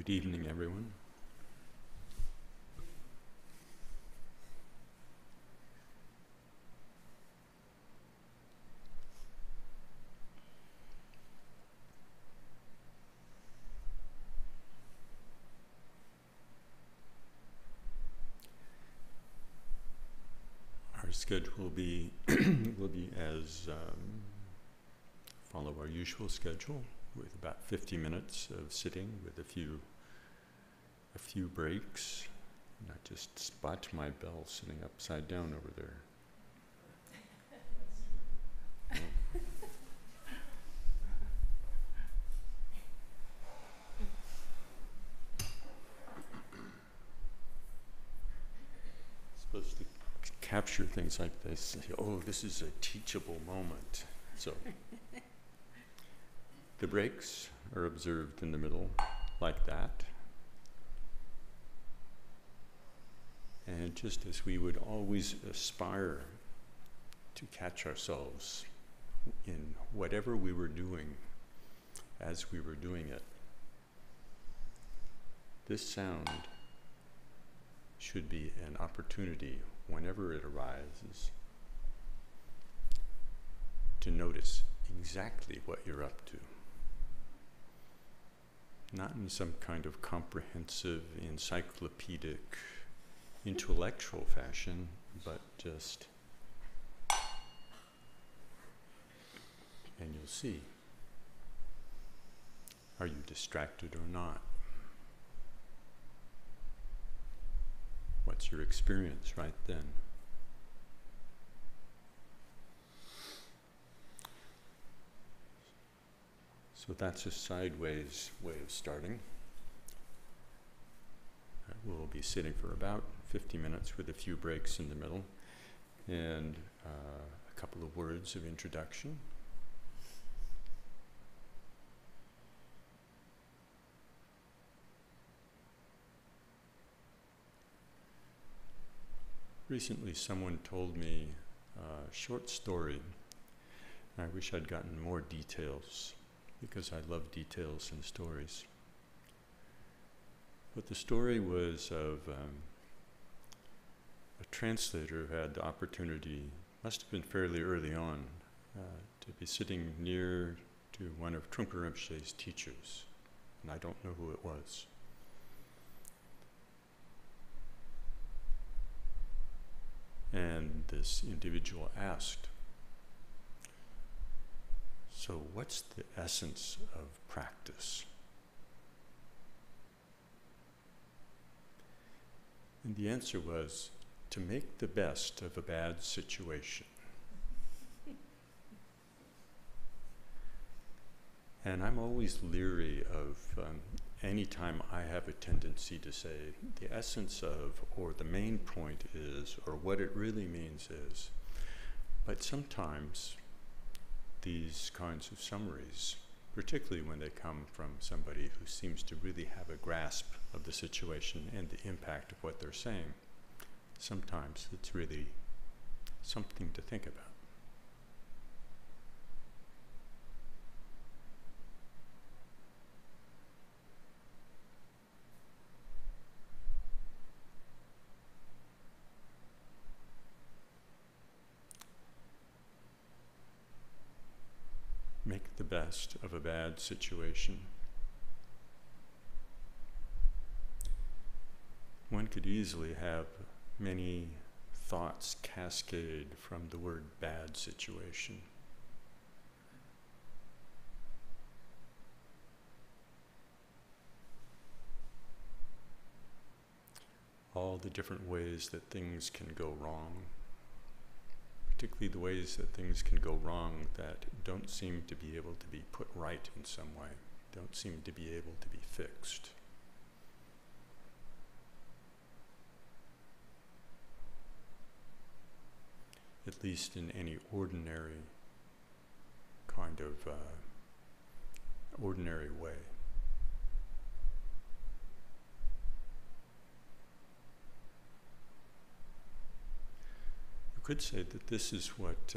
Good evening, everyone. Our schedule will be as follow our usual schedule, with about 50 minutes of sitting with a few breaks. And I just spot my bell sitting upside down over there. Supposed to capture things like this. Oh, this is a teachable moment. So the breaks are observed in the middle like that. And just as we would always aspire to catch ourselves in whatever we were doing as we were doing it, this sound should be an opportunity whenever it arises to notice exactly what you're up to. Not in some kind of comprehensive, encyclopedic, intellectual fashion, but just, and you'll see, are you distracted or not? What's your experience right then? So that's a sideways way of starting. We'll be sitting for about 50 minutes with a few breaks in the middle and a couple of words of introduction. Recently someone told me a short story. I wish I'd gotten more details because I love details in stories. But the story was of a translator who had the opportunity, must have been fairly early on, to be sitting near to one of Trungpa Rinpoche's teachers, and I don't know who it was. And this individual asked, "So what's the essence of practice?" And the answer was, to make the best of a bad situation. And I'm always leery of any time I have a tendency to say the essence of, or the main point is, or what it really means is. But sometimes these kinds of summaries, particularly when they come from somebody who seems to really have a grasp of the situation and the impact of what they're saying, sometimes it's really something to think about. Make the best of a bad situation. One could easily have many thoughts cascade from the word bad situation. All the different ways that things can go wrong, particularly the ways that things can go wrong that don't seem to be able to be put right in some way, don't seem to be able to be fixed. At least in any ordinary kind of ordinary way. You could say that this is what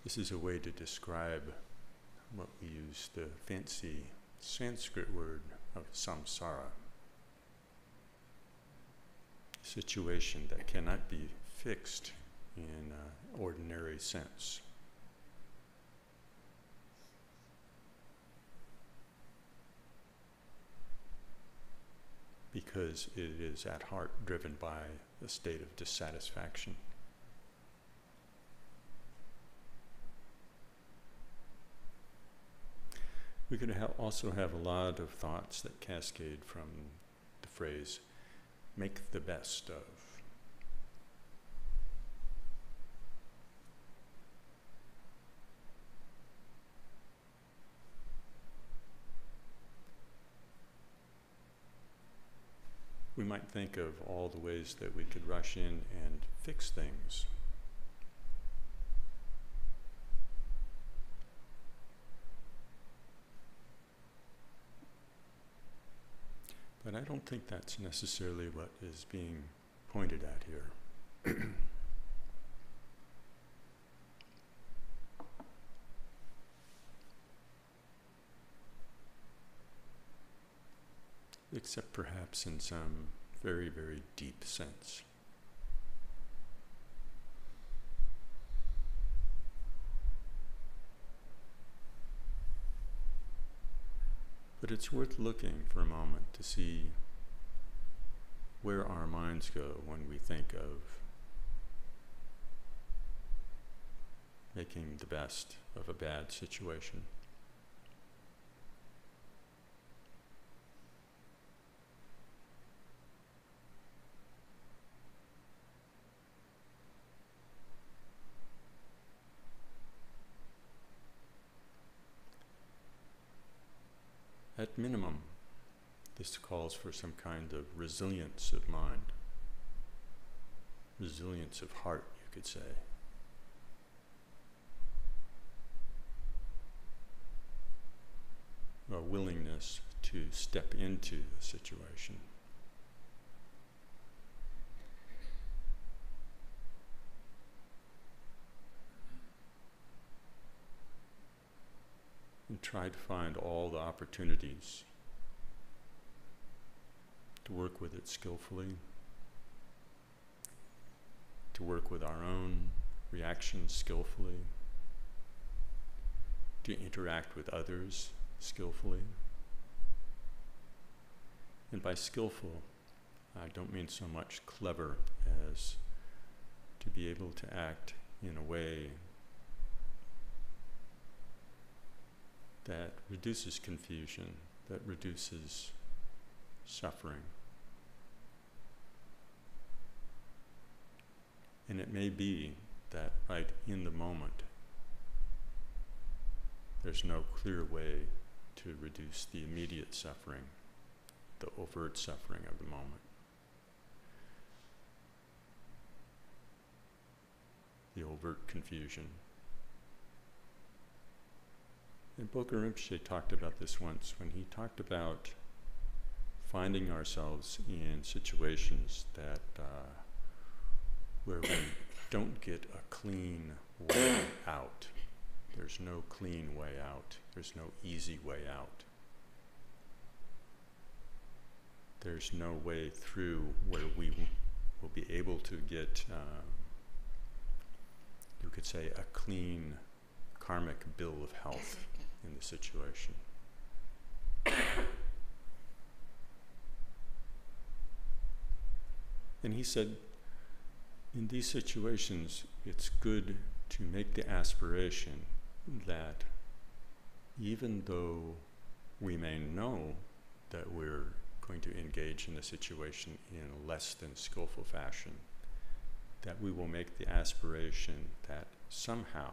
this is a way to describe what we use the fancy Sanskrit word of samsara, a situation that cannot be fixed in an ordinary sense. Because it is at heart driven by a state of dissatisfaction. We could also have a lot of thoughts that cascade from the phrase, make the best of. We might think of all the ways that we could rush in and fix things. But I don't think that's necessarily what is being pointed at here. Except perhaps in some very, very deep sense. But it's worth looking for a moment to see where our minds go when we think of making the best of a bad situation. At minimum, this calls for some kind of resilience of mind, resilience of heart, you could say. A willingness to step into the situation. And try to find all the opportunities to work with it skillfully, to work with our own reactions skillfully, to interact with others skillfully. And by skillful, I don't mean so much clever as to be able to act in a way that reduces confusion, that reduces suffering. And it may be that right in the moment, there's no clear way to reduce the immediate suffering, the overt suffering of the moment. The overt confusion. And Boka Rinpoche talked about this once when he talked about finding ourselves in situations that where we don't get a clean way out. There's no clean way out. There's no easy way out. There's no way through where we will be able to get, you could say, a clean karmic bill of health in the situation. And he said, in these situations, it's good to make the aspiration that even though we may know that we're going to engage in the situation in a less than skillful fashion, that we will make the aspiration that somehow,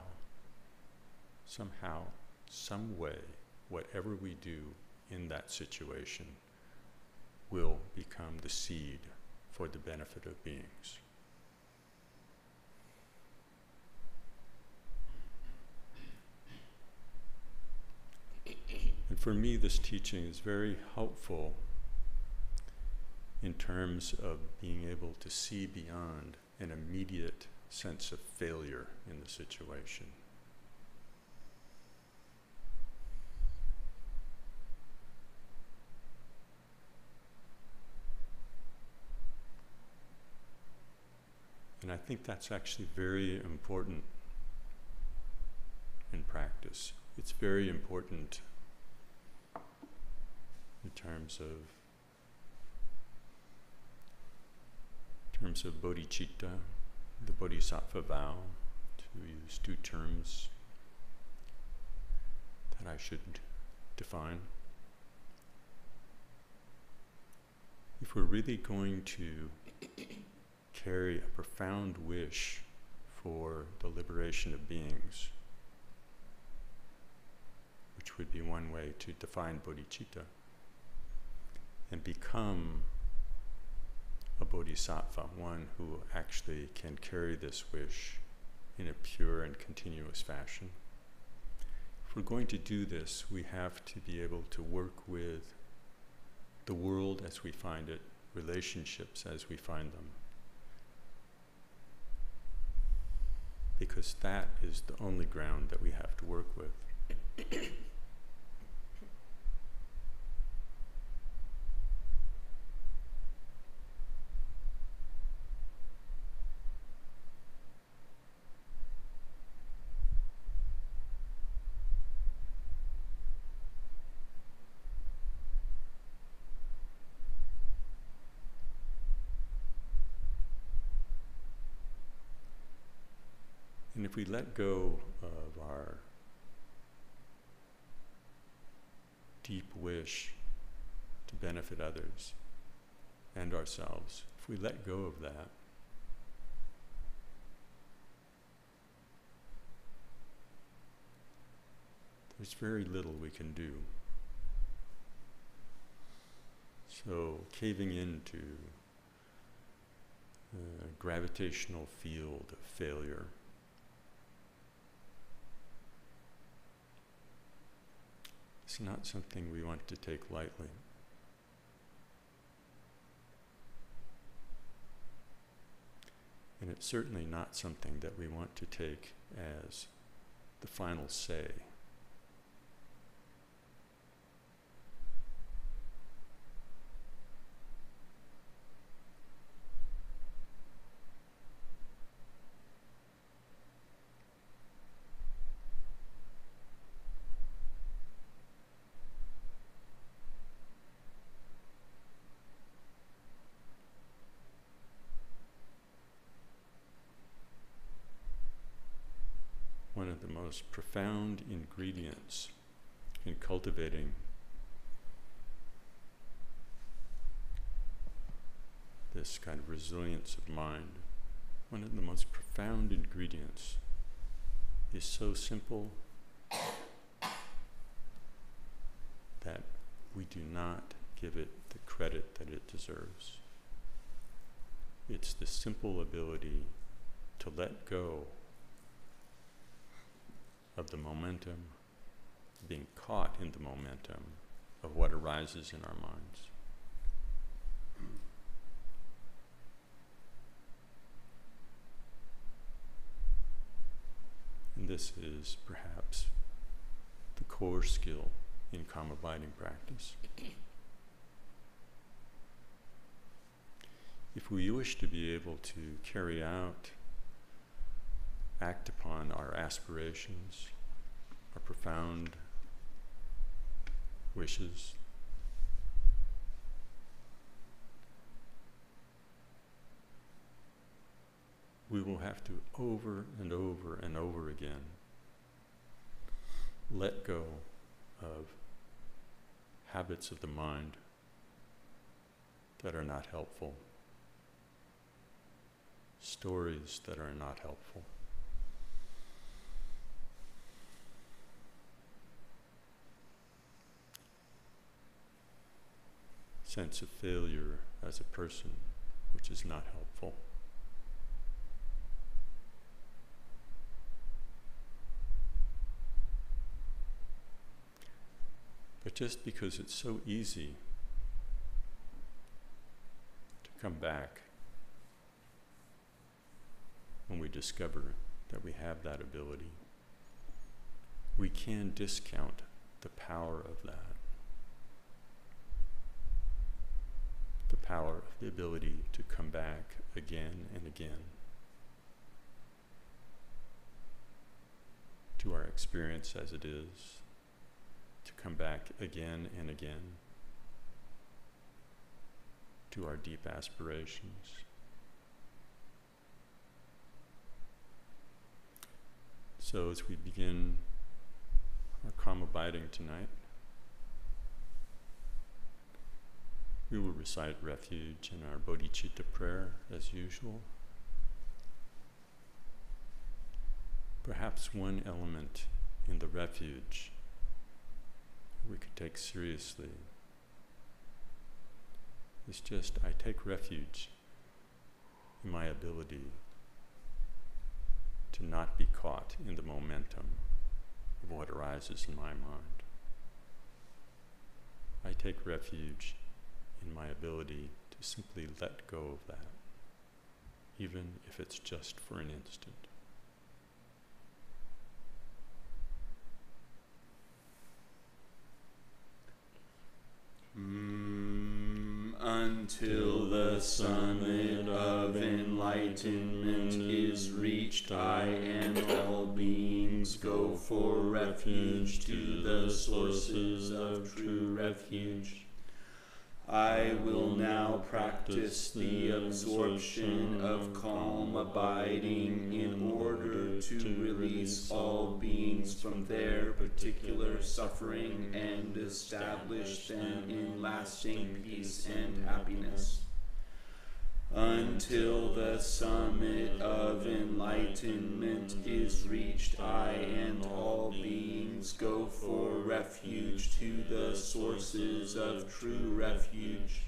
some way, whatever we do in that situation will become the seed for the benefit of beings. And for me, this teaching is very helpful in terms of being able to see beyond an immediate sense of failure in the situation. And I think that's actually very important in practice. It's very important in terms of bodhicitta, the bodhisattva vow, to use two terms that I should define. If we're really going to carry a profound wish for the liberation of beings, which would be one way to define bodhicitta, and become a bodhisattva, one who actually can carry this wish in a pure and continuous fashion. If we're going to do this, we have to be able to work with the world as we find it, relationships as we find them. Because that is the only ground that we have to work with. And if we let go of our deep wish to benefit others and ourselves, if we let go of that, there's very little we can do. So caving into the gravitational field of failure is not something we want to take lightly. And it's certainly not something that we want to take as the final say. One of the most profound ingredients in cultivating this kind of resilience of mind, one of the most profound ingredients is so simple that we do not give it the credit that it deserves. It's the simple ability to let go of the momentum, being caught in the momentum of what arises in our minds. And this is perhaps the core skill in calm abiding practice. If we wish to be able to carry out, act upon our aspirations, our profound wishes, we will have to over and over and over again let go of habits of the mind that are not helpful, stories that are not helpful, sense of failure as a person, which is not helpful. But just because it's so easy to come back when we discover that we have that ability, we can discount the power of that. The power of the ability to come back again and again to our experience as it is, to come back again and again to our deep aspirations. So as we begin our calm abiding tonight, we will recite refuge in our bodhicitta prayer as usual. Perhaps one element in the refuge we could take seriously is just, I take refuge in my ability to not be caught in the momentum of what arises in my mind. I take refuge in my ability to simply let go of that, even if it's just for an instant. Until the summit of enlightenment is reached, I and all beings go for refuge to the sources of true refuge. I will now practice the absorption of calm abiding in order to release all beings from their particular suffering and establish them in lasting peace and happiness. Until the summit of enlightenment is reached, I and all beings go for refuge to the sources of true refuge.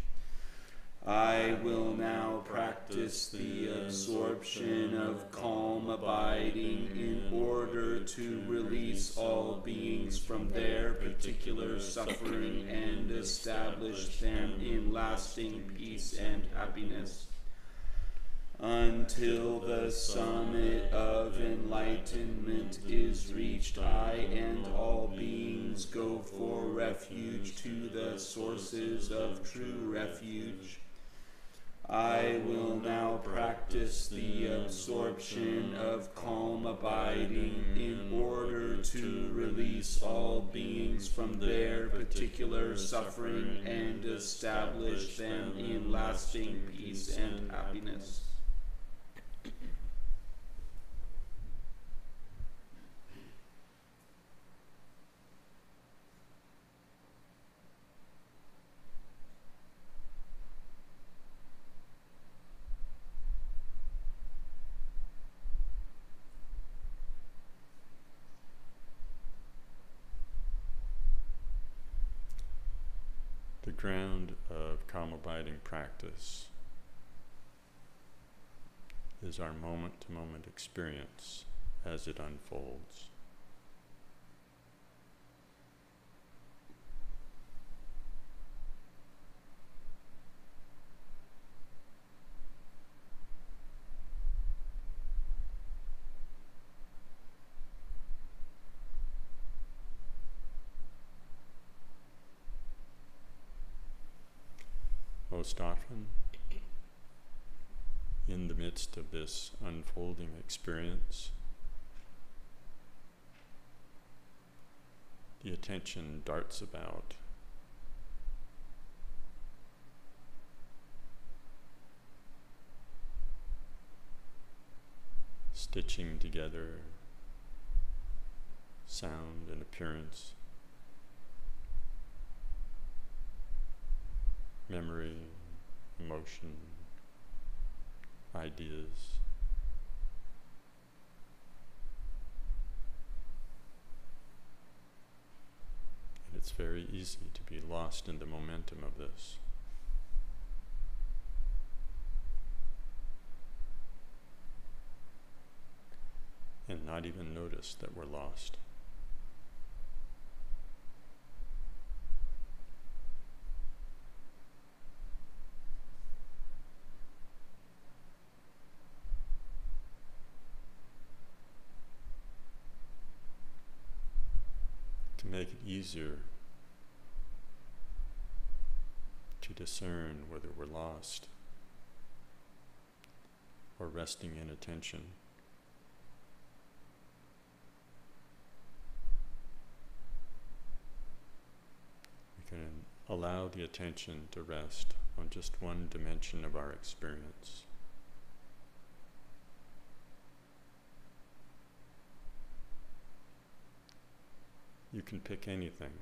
I will now practice the absorption of calm abiding in order to release all beings from their particular suffering and establish them in lasting peace and happiness. Until the summit of enlightenment is reached, I and all beings go for refuge to the sources of true refuge. I will now practice the absorption of calm abiding in order to release all beings from their particular suffering and establish them in lasting peace and happiness. The ground of calm abiding practice is our moment-to-moment experience as it unfolds. Most often, in the midst of this unfolding experience, the attention darts about, stitching together sound and appearance, memory, emotion, ideas. And it's very easy to be lost in the momentum of this. And not even notice that we're lost. To make it easier to discern whether we're lost or resting in attention, allow the attention to rest on just one dimension of our experience. You can pick anything.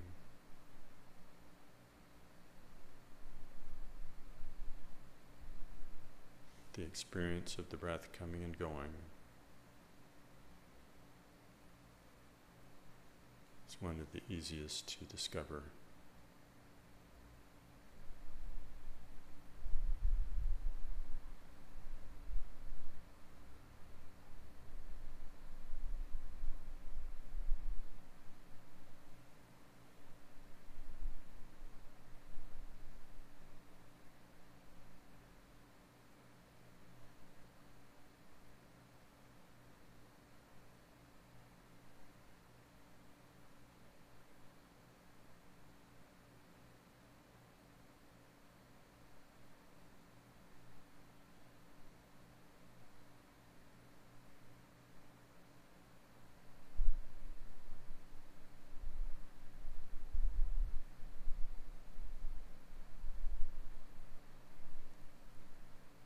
The experience of the breath coming and going is one of the easiest to discover.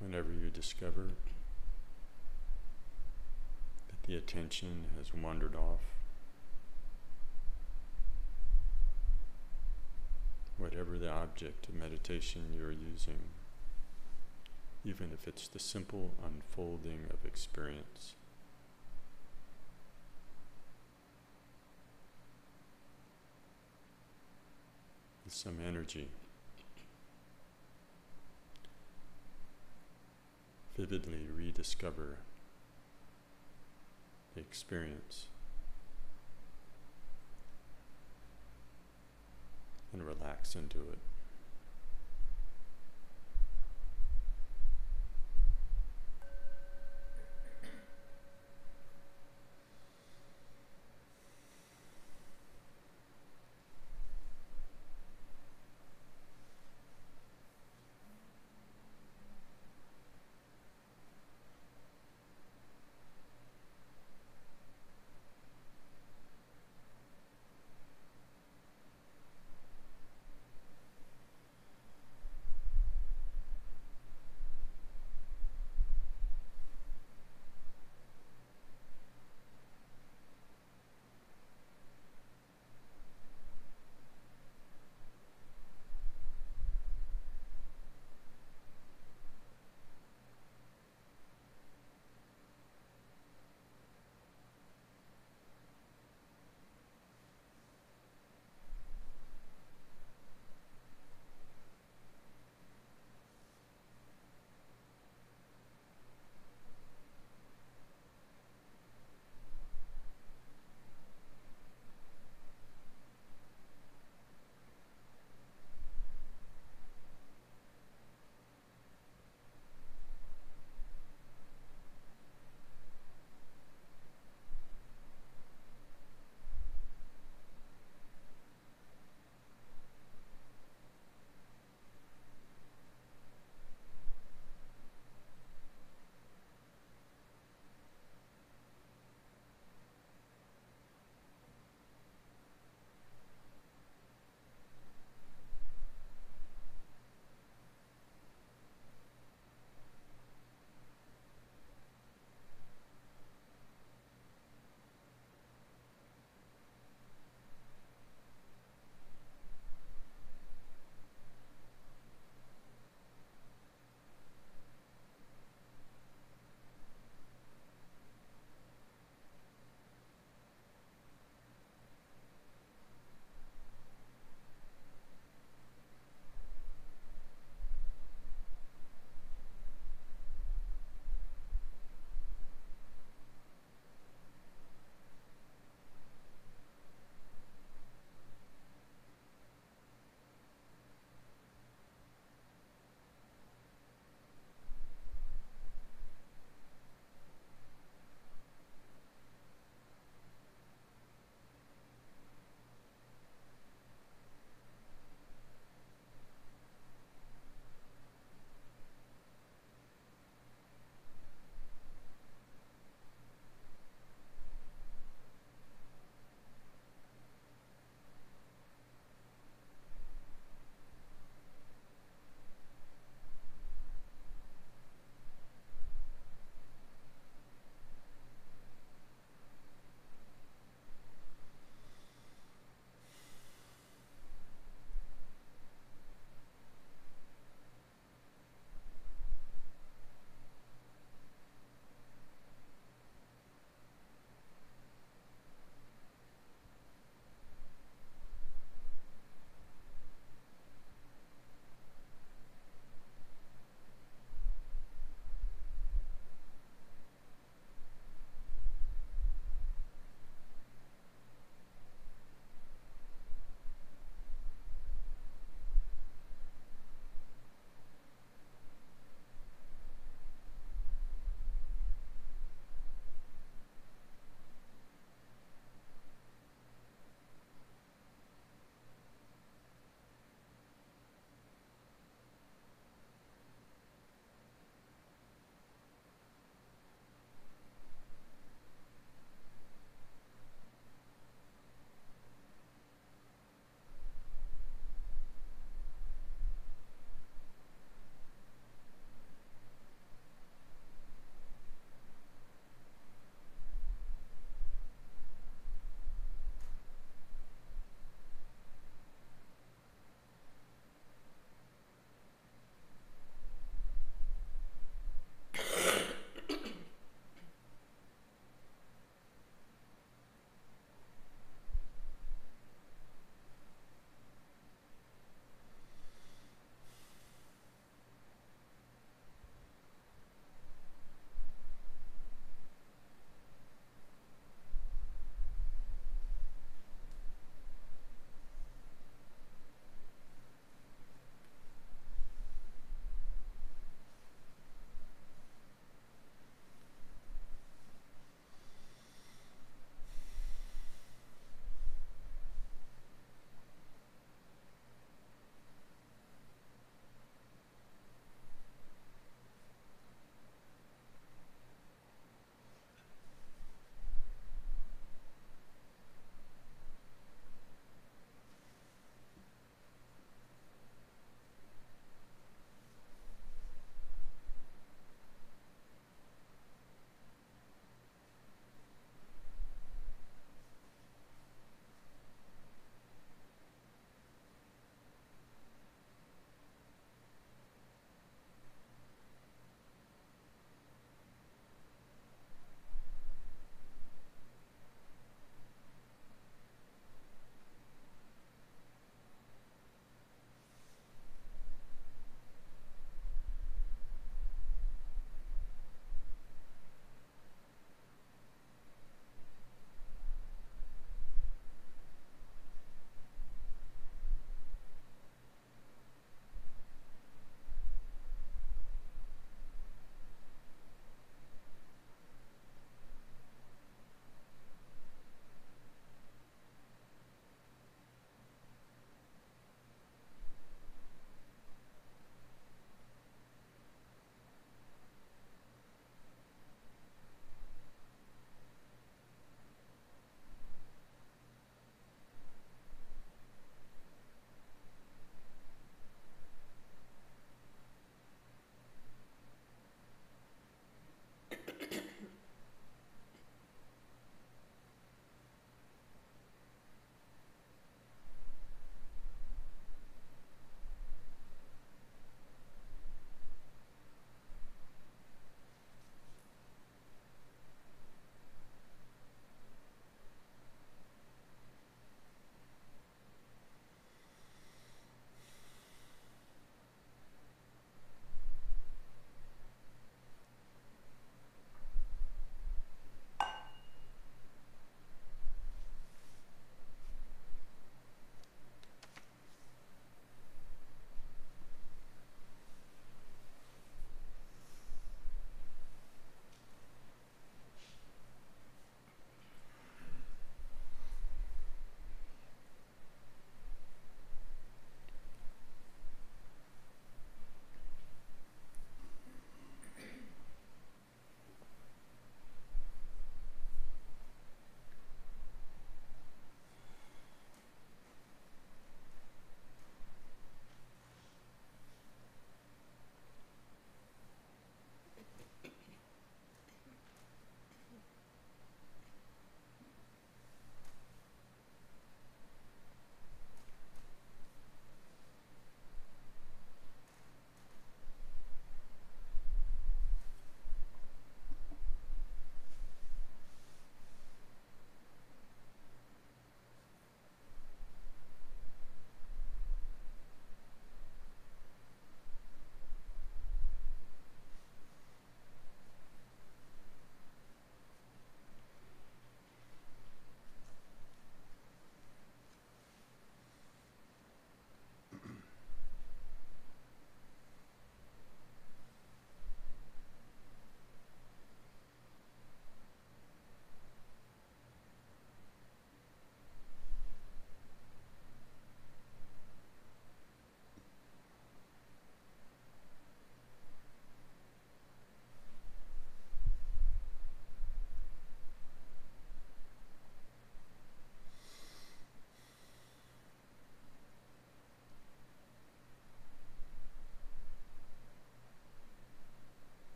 Whenever you discover that the attention has wandered off, whatever the object of meditation you're using, even if it's the simple unfolding of experience, with some energy, vividly rediscover the experience and relax into it.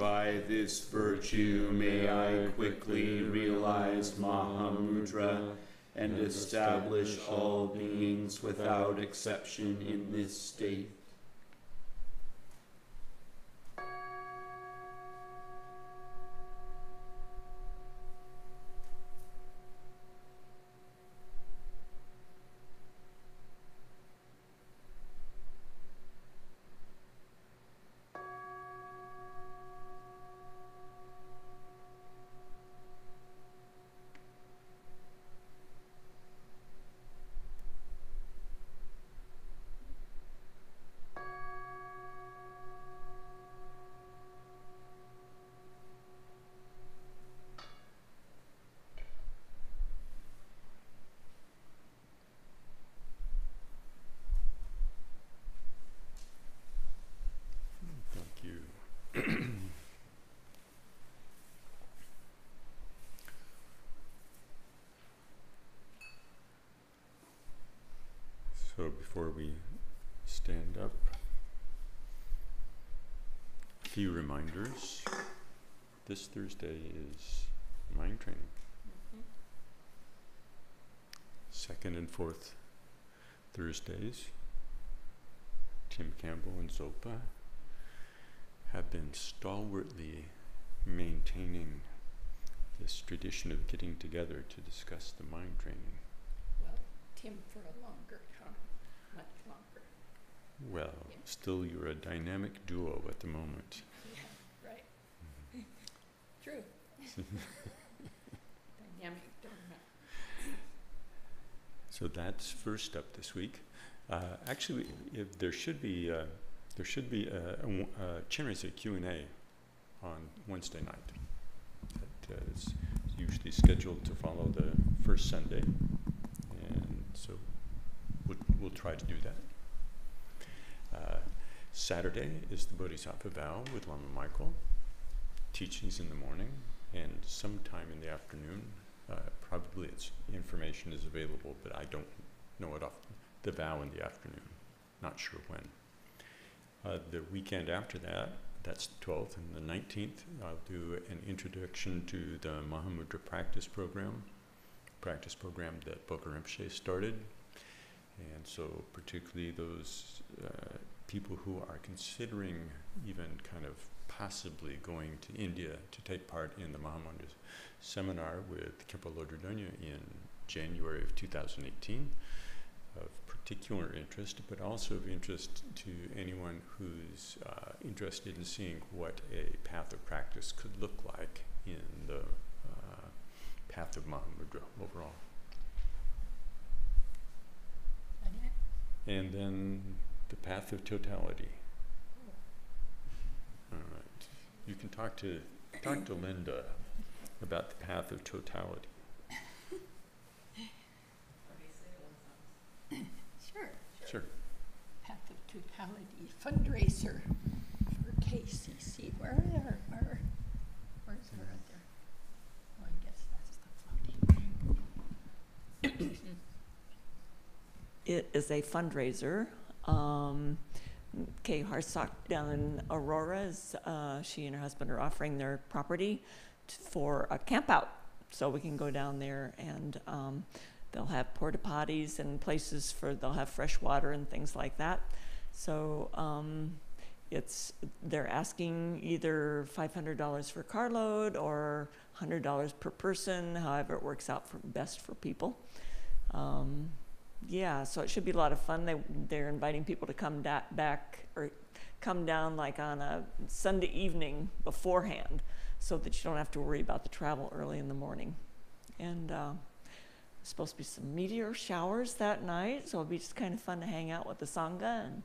by this virtue may I quickly realize Mahamudra and establish all beings without exception in this state. So before we stand up, a few reminders. This Thursday is mind training. Second and fourth Thursdays, Tim Campbell and Zopa have been stalwartly maintaining this tradition of getting together to discuss the mind training. Well, Tim for a longer time, much longer. Well, Yeah. still you're a dynamic duo at the moment. Yeah, right. True. Dynamic donut. So that's first up this week. Actually, there should be a Chinese Q&A on Wednesday night. That is usually scheduled to follow the first Sunday, and so we'll try to do that. Saturday is the Bodhisattva vow with Lama Michael. Teachings in the morning and sometime in the afternoon. Probably its information is available, but I don't know it off the vow in the afternoon. Not sure when. The weekend after that, that's the 12th and the 19th, I'll do an introduction to the Mahamudra practice program that Bokar Rinpoche started. And so particularly those people who are considering even kind of possibly going to India to take part in the Mahamudra seminar with Khenpo Lodro Donya in January of 2018, of particular interest, but also of interest to anyone who's interested in seeing what a path of practice could look like in the path of Mahamudra overall. And then the path of totality. All right. You can talk to Linda about the path of totality. Sure. Path of Totality fundraiser for KCC. Where's our there? Oh, I guess that's the floating. It is a fundraiser. Kay Harsock down in Aurora, she and her husband are offering their property for a camp out. So we can go down there and they'll have porta potties and places they'll have fresh water and things like that. So they're asking either $500 for carload or $100 per person, however it works out best for people. Yeah, so it should be a lot of fun. They're inviting people to come back or come down like on a Sunday evening beforehand so that you don't have to worry about the travel early in the morning. And there's supposed to be some meteor showers that night, so it'll be just kind of fun to hang out with the Sangha and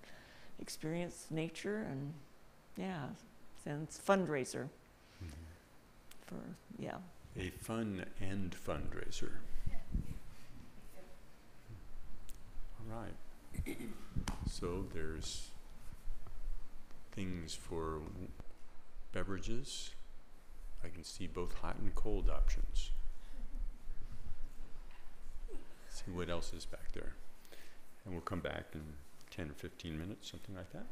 experience nature. And yeah, and it's a fundraiser for, yeah. A fun end fundraiser. All right. So there's things for beverages. I can see both hot and cold options. See what else is back there. And we'll come back in 10 or 15 minutes, something like that.